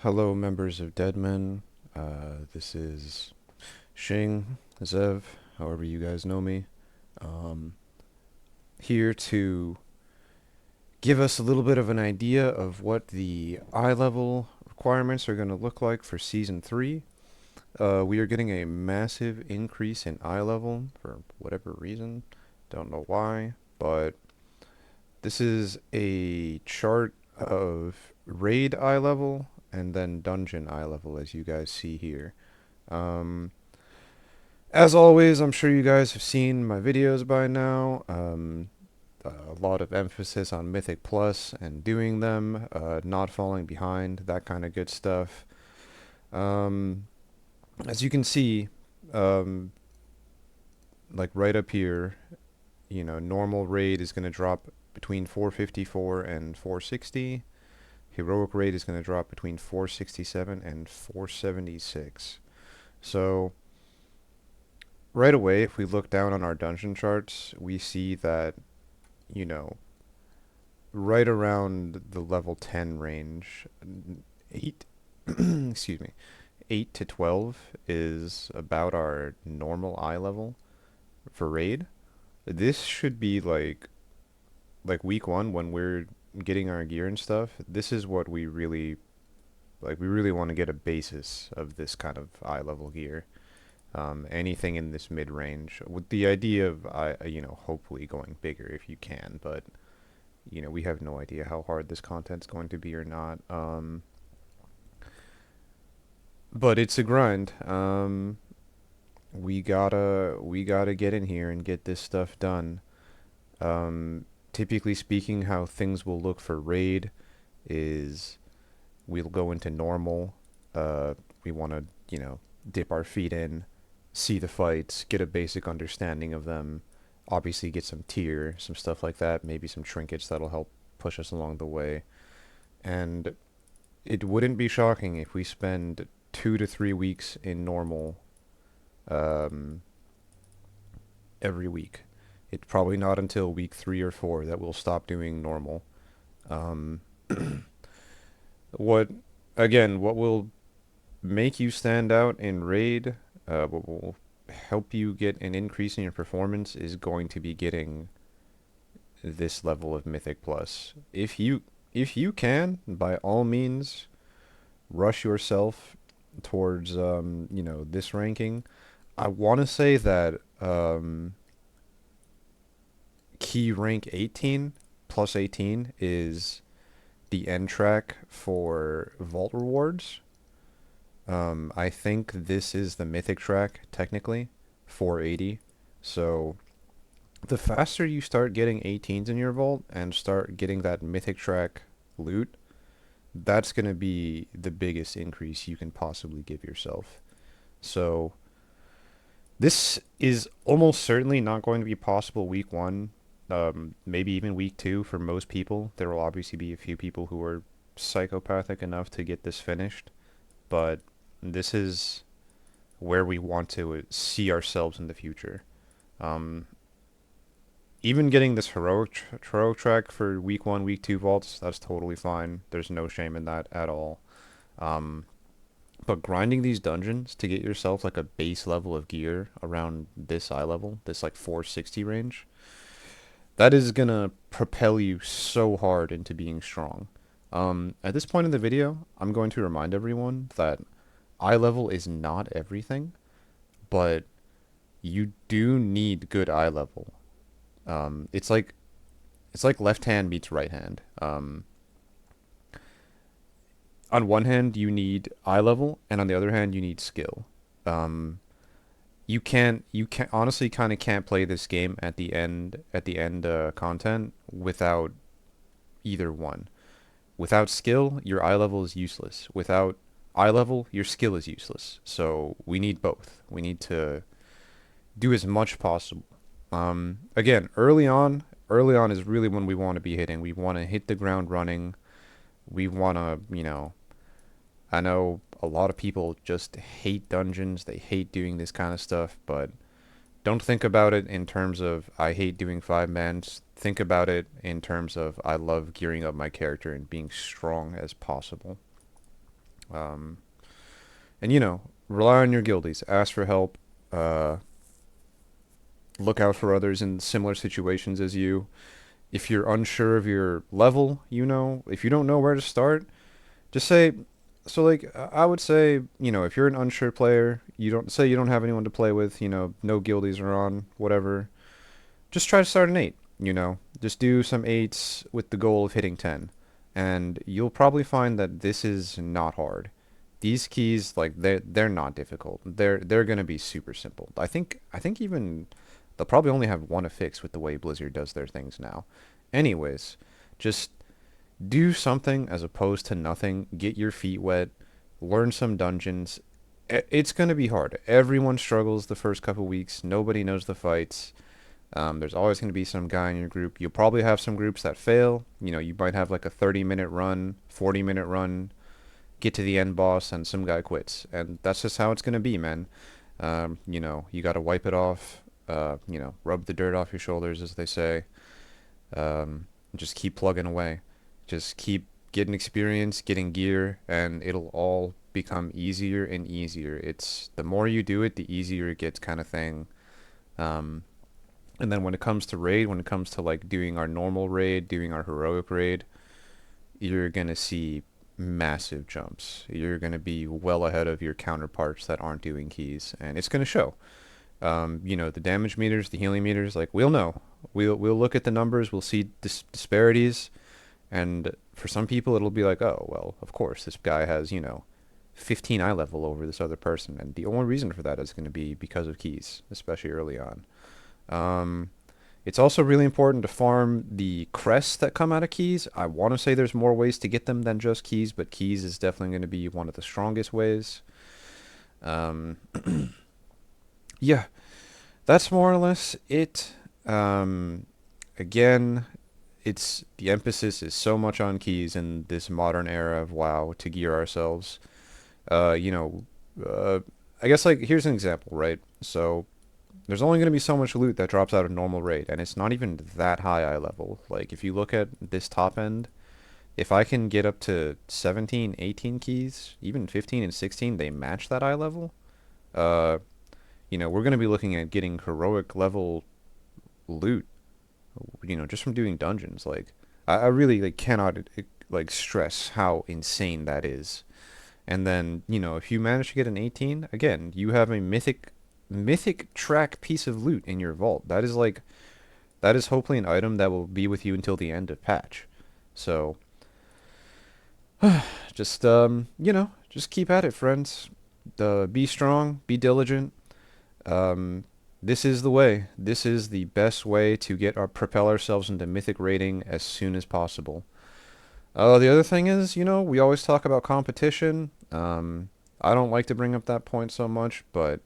Hello, members of Deadmen. This is Shing, Zev, however you guys know me. Um, Here to give us a little bit of an idea of what the eye level requirements are going to look like for Season 3. We are getting a massive increase in eye level for whatever reason. Don't know why, but this is a chart of raid eye level and then dungeon eye level, as you guys see here. Um, as always, I'm sure you guys have seen my videos by now. A lot of emphasis on Mythic Plus and doing them, not falling behind, that kind of good stuff. Um, as you can see, um, like right up here, normal raid is going to drop between 454 and 460. Heroic raid is going to drop between 467 and 476. So right away, if we look down on our dungeon charts, we see that, you know, right around the level 10 range, 8, excuse me, 8 to 12 is about our normal eye level for raid. This should be like week 1 when we're getting our gear and stuff. This is what we really like. We really want to get a basis of this kind of eye level gear. Anything in this mid range, with the idea of hopefully going bigger if you can, but we have no idea how hard this content's going to be or not. But it's a grind. We gotta get in here and get this stuff done. Typically speaking, how things will look for raid is we'll go into normal. We want to dip our feet in, see the fights, get a basic understanding of them, obviously get some tier, some stuff like that, maybe some trinkets that'll help push us along the way. And it wouldn't be shocking if we spend 2 to 3 weeks in normal um, every week. It's probably not until week 3 or 4 that we'll stop doing normal. Um, what what will make you stand out in raid, what will help you get an increase in your performance is going to be getting this level of Mythic Plus. If you can, by all means, rush yourself towards this ranking. I want to say that key rank 18 plus 18 is the end track for vault rewards. I think this is the mythic track, technically, 480. So the faster you start getting 18s in your vault and start getting that mythic track loot, that's going to be the biggest increase you can possibly give yourself. So this is almost certainly not going to be possible week 1, maybe even week 2 for most people. There will obviously be a few people who are psychopathic enough to get this finished, but this is where we want to see ourselves in the future. Um, Even getting this heroic track for week 1, week 2 vaults, that's totally fine. There's no shame in that at all. Um, but grinding these dungeons to get yourself like a base level of gear around this eye level, this like 460 range, that is gonna propel you so hard into being strong. At this point in the video, I'm going to remind everyone that eye level is not everything, but you do need good eye level. It's like left hand meets right hand. On one hand, you need eye level, and on the other hand, you need skill. Um, you can't honestly kind of can't play this game at the end content without either one. Without skill, your eye level is useless. Without eye level, your skill is useless. So we need both. We need to do as much possible. Again, early on is really when we want to be hitting. We want to hit the ground running. We want to, I know a lot of people just hate dungeons. They hate doing this kind of stuff, but don't think about it in terms of I hate doing 5 mans. Think about it in terms of I love gearing up my character and being strong as possible. Um, and rely on your guildies. Ask for help. Uh, Look out for others in similar situations as you. If you're unsure of your level, if you don't know where to start, just say. So like I would say, if you're an unsure player, you don't have anyone to play with, no guildies are on, whatever. Just try to start an 8, Just do some 8s with the goal of hitting 10. And you'll probably find that this is not hard. These keys, like they're not difficult. They're gonna be super simple. I think even they'll probably only have one affix with the way Blizzard does their things now. Anyways, just do something as opposed to nothing. Get your feet wet. Learn some dungeons. It's gonna be hard. Everyone struggles the first couple weeks. Nobody knows the fights. There's always going to be some guy in your group. You'll probably have some groups that fail. You might have like a 30-minute run, 40-minute run, get to the end boss, and some guy quits. And that's just how it's going to be, man. You got to wipe it off, rub the dirt off your shoulders, as they say. Just keep plugging away. Just keep getting experience, getting gear, and it'll all become easier and easier. It's the more you do it, the easier it gets, kind of thing. Um, And then when it comes to raid, when it comes to like doing our normal raid, doing our heroic raid, you're gonna see massive jumps. You're gonna be well ahead of your counterparts that aren't doing keys, and it's gonna show. The damage meters, the healing meters, like we'll know. We'll look at the numbers, we'll see disparities, and for some people it'll be like, oh well, of course this guy has 15 eye level over this other person, and the only reason for that is going to be because of keys, especially early on. Um, it's also really important to farm the crests that come out of keys. I want to say there's more ways to get them than just keys, but keys is definitely going to be one of the strongest ways. Um, yeah, that's more or less it. Um, Again, it's the emphasis is so much on keys in this modern era of WoW to gear ourselves. Uh, you know, uh, I guess like here's an example, right? So there's only going to be so much loot that drops out of normal raid, and it's not even that high eye level. Like, if you look at this top end, if I can get up to 17, 18 keys, even 15 and 16, they match that eye level. Uh, we're going to be looking at getting heroic level loot, just from doing dungeons. Like, I really like cannot like stress how insane that is. And then, if you manage to get an 18, again, you have a mythic track piece of loot in your vault. That is hopefully an item that will be with you until the end of patch. So, just keep at it, friends. Be strong, be diligent. Um, this is the way. This is the best way to propel ourselves into mythic rating as soon as possible. The other thing is, we always talk about competition. I don't like to bring up that point so much, but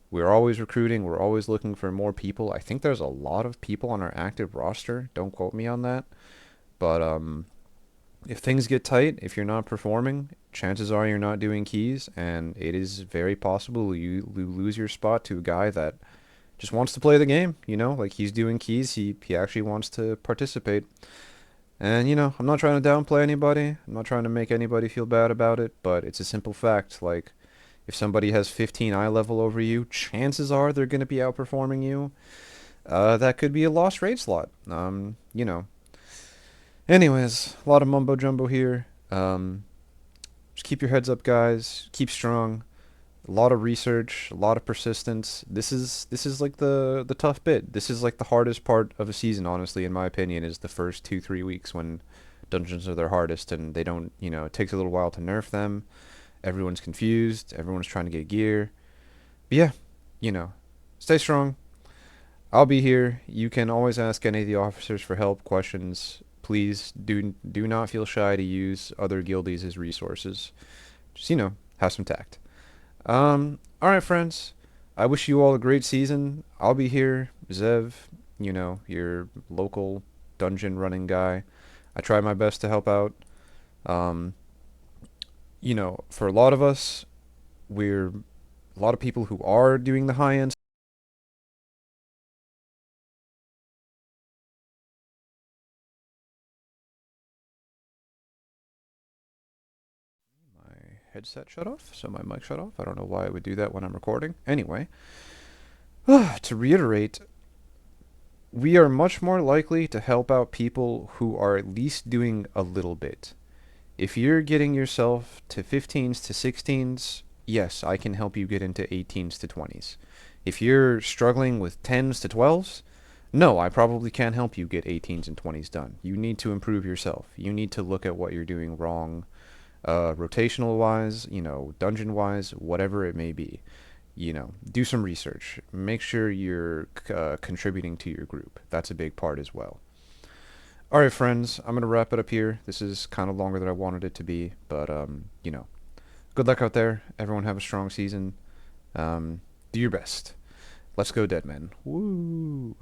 we're always recruiting. We're always looking for more people. I think there's a lot of people on our active roster. Don't quote me on that. But if things get tight, if you're not performing, chances are you're not doing keys, and it is very possible you lose your spot to a guy that just wants to play the game. Like he's doing keys. He actually wants to participate. And I'm not trying to downplay anybody. I'm not trying to make anybody feel bad about it, but it's a simple fact. Like if somebody has 15 eye level over you, chances are they're going to be outperforming you. That could be a lost raid slot. Anyways, a lot of mumbo jumbo here. Just keep your heads up, guys. Keep strong. A lot of research, a lot of persistence. This is like the tough bit. This is like the hardest part of a season, honestly, in my opinion, is the first 2-3 weeks when dungeons are their hardest and they don't. It takes a little while to nerf them. Everyone's confused. Everyone's trying to get gear. But yeah, you know, stay strong. I'll be here. You can always ask any of the officers for help, questions. Please do not feel shy to use other guildies as resources. Just have some tact. All right, friends. I wish you all a great season. I'll be here, Zev. Your local dungeon running guy. I try my best to help out. Um, for a lot of us, we're a lot of people who are doing the high end. My headset shut off, so my mic shut off. I don't know why it would do that when I'm recording. Anyway, to reiterate, we are much more likely to help out people who are at least doing a little bit. If you're getting yourself to 15s to 16s, yes, I can help you get into 18s to 20s. If you're struggling with 10s to 12s, no, I probably can't help you get 18s and 20s done. You need to improve yourself. You need to look at what you're doing wrong, rotational wise, dungeon wise, whatever it may be. Do some research. Make sure you're contributing to your group. That's a big part as well. All right, friends, I'm going to wrap it up here. This is kind of longer than I wanted it to be, but, good luck out there. Everyone have a strong season. Do your best. Let's go, Deadmen. Woo!